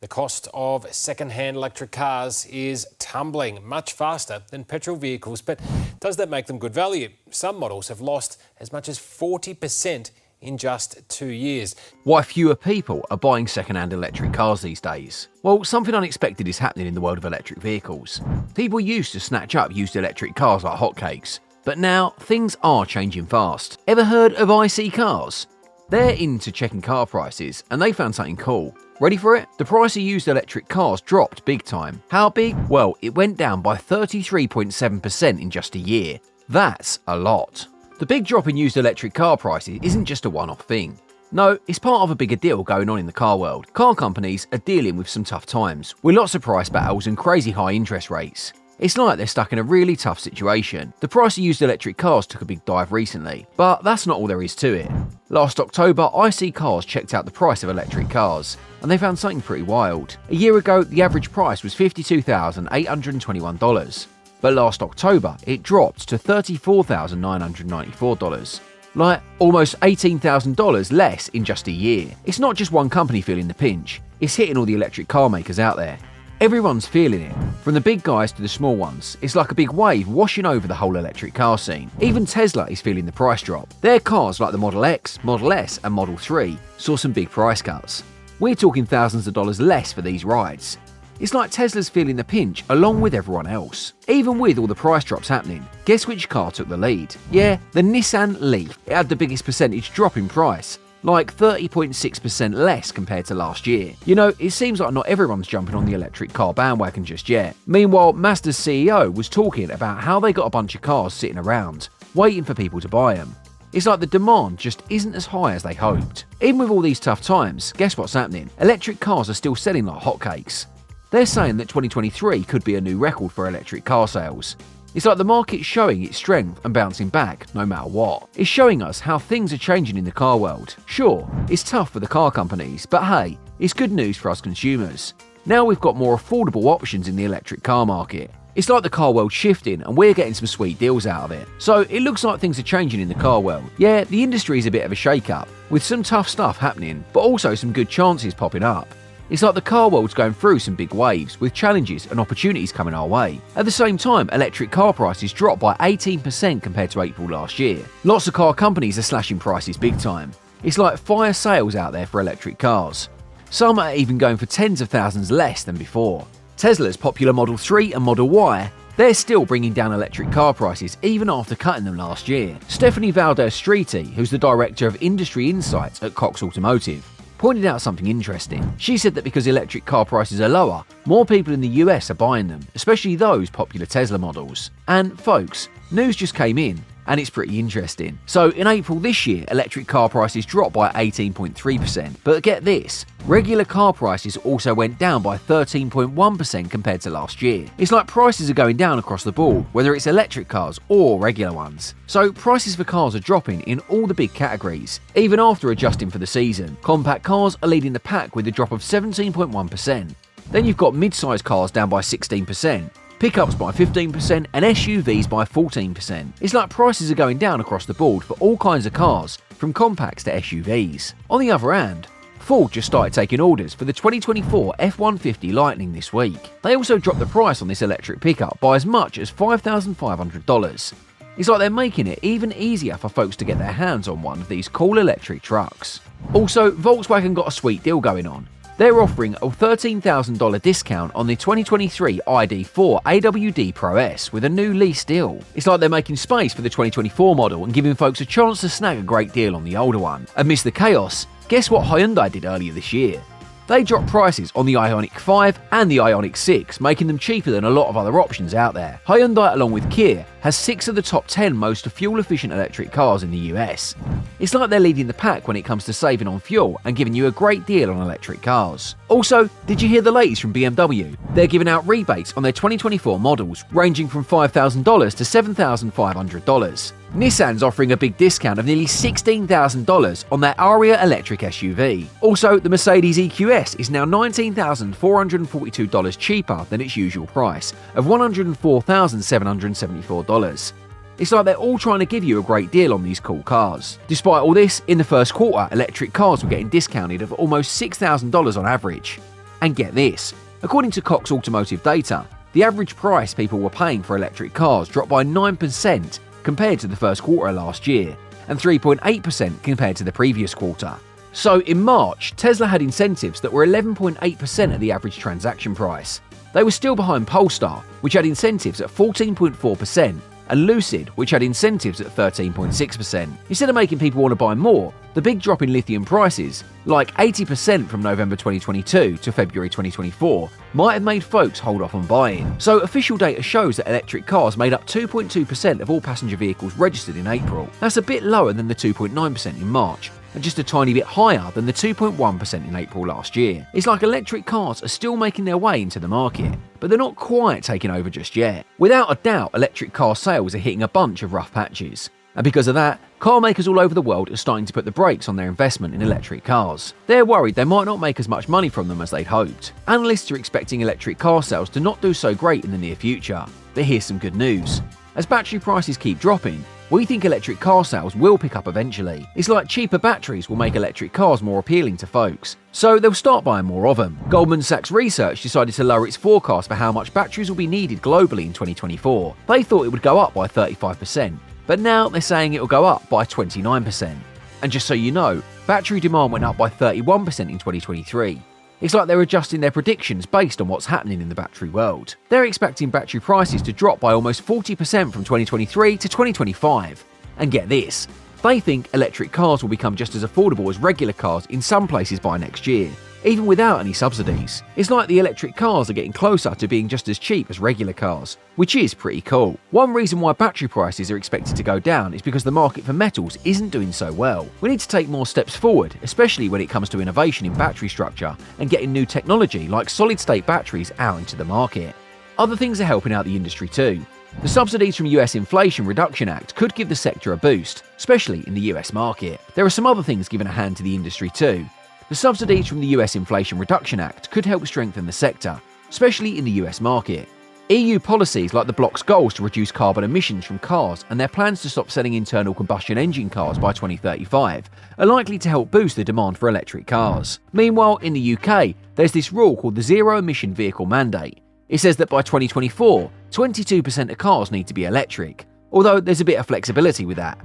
The cost of second-hand electric cars is tumbling much faster than petrol vehicles, but does that make them good value? Some models have lost as much as 40% in just 2 years. Why fewer people are buying second-hand electric cars these days? Well, something unexpected is happening in the world of electric vehicles. People used to snatch up used electric cars like hotcakes, but now things are changing fast. Ever heard of IC cars? They're into checking car prices, and they found something cool. Ready for it? The price of used electric cars dropped big time. How big? Well, it went down by 33.7% in just a year. That's a lot. The big drop in used electric car prices isn't just a one-off thing. No, it's part of a bigger deal going on in the car world. Car companies are dealing with some tough times, with lots of price battles and crazy high interest rates. It's like they're stuck in a really tough situation. The price of used electric cars took a big dive recently, but that's not all there is to it. Last October, IC Cars checked out the price of electric cars, and they found something pretty wild. A year ago, the average price was $52,821, but last October, it dropped to $34,994. Like almost $18,000 less in just a year. It's not just one company feeling the pinch, it's hitting all the electric car makers out there. Everyone's feeling it, from the big guys to the small ones. It's like a big wave washing over the whole electric car scene. Even Tesla is feeling the price drop. Their cars like the Model X, Model S and Model 3 saw some big price cuts. We're talking thousands of dollars less for these rides. It's like Tesla's feeling the pinch along with everyone else. Even with all the price drops happening, guess which car took the lead? Yeah, the Nissan Leaf. It had the biggest percentage drop in price. Like 30.6% less compared to last year. You know, it seems like not everyone's jumping on the electric car bandwagon just yet. Meanwhile, Mazda's CEO was talking about how they got a bunch of cars sitting around, waiting for people to buy them. It's like the demand just isn't as high as they hoped. Even with all these tough times, guess what's happening? Electric cars are still selling like hotcakes. They're saying that 2023 could be a new record for electric car sales. It's like the market's showing its strength and bouncing back no matter what. It's showing us how things are changing in the car world. Sure, it's tough for the car companies, but hey, it's good news for us consumers. Now we've got more affordable options in the electric car market. It's like the car world's shifting and we're getting some sweet deals out of it. So it looks like things are changing in the car world. Yeah, the industry is a bit of a shake-up, with some tough stuff happening, but also some good chances popping up. It's like the car world's going through some big waves, with challenges and opportunities coming our way. At the same time, electric car prices dropped by 18% compared to April last year. Lots of car companies are slashing prices big time. It's like fire sales out there for electric cars. Some are even going for tens of thousands less than before. Tesla's popular Model 3 and Model Y, they're still bringing down electric car prices even after cutting them last year. Stephanie Valdez-Streety, who's the Director of Industry Insights at Cox Automotive, pointed out something interesting. She said that because electric car prices are lower, more people in the US are buying them, especially those popular Tesla models. And folks, news just came in, and it's pretty interesting. So in April this year, electric car prices dropped by 18.3%. But get this, regular car prices also went down by 13.1% compared to last year. It's like prices are going down across the board, whether it's electric cars or regular ones. So prices for cars are dropping in all the big categories, even after adjusting for the season. Compact cars are leading the pack with a drop of 17.1%. Then you've got mid-sized cars down by 16%. Pickups by 15% and SUVs by 14%. It's like prices are going down across the board for all kinds of cars, from compacts to SUVs. On the other hand, Ford just started taking orders for the 2024 F-150 Lightning this week. They also dropped the price on this electric pickup by as much as $5,500. It's like they're making it even easier for folks to get their hands on one of these cool electric trucks. Also, Volkswagen got a sweet deal going on. They're offering a $13,000 discount on the 2023 ID4 AWD Pro S with a new lease deal. It's like they're making space for the 2024 model and giving folks a chance to snag a great deal on the older one. Amidst the chaos, guess what Hyundai did earlier this year? They dropped prices on the Ioniq 5 and the Ioniq 6, making them cheaper than a lot of other options out there. Hyundai, along with Kia, has 6 of the top 10 most fuel-efficient electric cars in the US. It's like they're leading the pack when it comes to saving on fuel and giving you a great deal on electric cars. Also, did you hear the latest from BMW? They're giving out rebates on their 2024 models, ranging from $5,000 to $7,500. Nissan's offering a big discount of nearly $16,000 on their Ariya electric SUV. Also, the Mercedes EQS is now $19,442 cheaper than its usual price of $104,774. It's like they're all trying to give you a great deal on these cool cars. Despite all this, in the first quarter, electric cars were getting discounted of almost $6,000 on average. And get this, according to Cox Automotive data, the average price people were paying for electric cars dropped by 9% compared to the first quarter last year, and 3.8% compared to the previous quarter. So in March, Tesla had incentives that were 11.8% of the average transaction price. They were still behind Polestar, which had incentives at 14.4%, and Lucid, which had incentives at 13.6%. Instead of making people want to buy more, the big drop in lithium prices, like 80% from November 2022 to February 2024, might have made folks hold off on buying. So official data shows that electric cars made up 2.2% of all passenger vehicles registered in April. That's a bit lower than the 2.9% in March, and just a tiny bit higher than the 2.1% in April last year. It's like electric cars are still making their way into the market, but they're not quite taking over just yet. Without a doubt, electric car sales are hitting a bunch of rough patches. And because of that, car makers all over the world are starting to put the brakes on their investment in electric cars. They're worried they might not make as much money from them as they'd hoped. Analysts are expecting electric car sales to not do so great in the near future. But here's some good news. As battery prices keep dropping, we think electric car sales will pick up eventually. It's like cheaper batteries will make electric cars more appealing to folks, so they'll start buying more of them. Goldman Sachs Research decided to lower its forecast for how much batteries will be needed globally in 2024. They thought it would go up by 35%, but now they're saying it will go up by 29%. And just so you know, battery demand went up by 31% in 2023. It's like they're adjusting their predictions based on what's happening in the battery world. They're expecting battery prices to drop by almost 40% from 2023 to 2025. And get this, they think electric cars will become just as affordable as regular cars in some places by next year, even without any subsidies. It's like the electric cars are getting closer to being just as cheap as regular cars, which is pretty cool. One reason why battery prices are expected to go down is because the market for metals isn't doing so well. We need to take more steps forward, especially when it comes to innovation in battery structure and getting new technology like solid-state batteries out into the market. Other things are helping out the industry too. The subsidies from US Inflation Reduction Act could give the sector a boost, especially in the US market. There are some other things giving a hand to the industry too. The subsidies from the US Inflation Reduction Act could help strengthen the sector, especially in the US market. EU policies like the bloc's goals to reduce carbon emissions from cars and their plans to stop selling internal combustion engine cars by 2035 are likely to help boost the demand for electric cars. Meanwhile, in the UK, there's this rule called the Zero Emission Vehicle Mandate. It says that by 2024, 22% of cars need to be electric, although there's a bit of flexibility with that.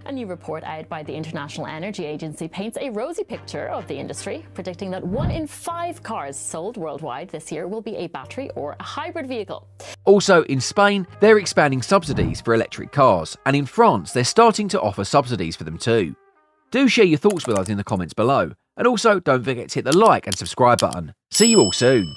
A new report out by the International Energy Agency paints a rosy picture of the industry, predicting that 1 in 5 cars sold worldwide this year will be a battery or a hybrid vehicle. Also, in Spain, they're expanding subsidies for electric cars, and in France, they're starting to offer subsidies for them too. Do share your thoughts with us in the comments below, and also don't forget to hit the like and subscribe button. See you all soon.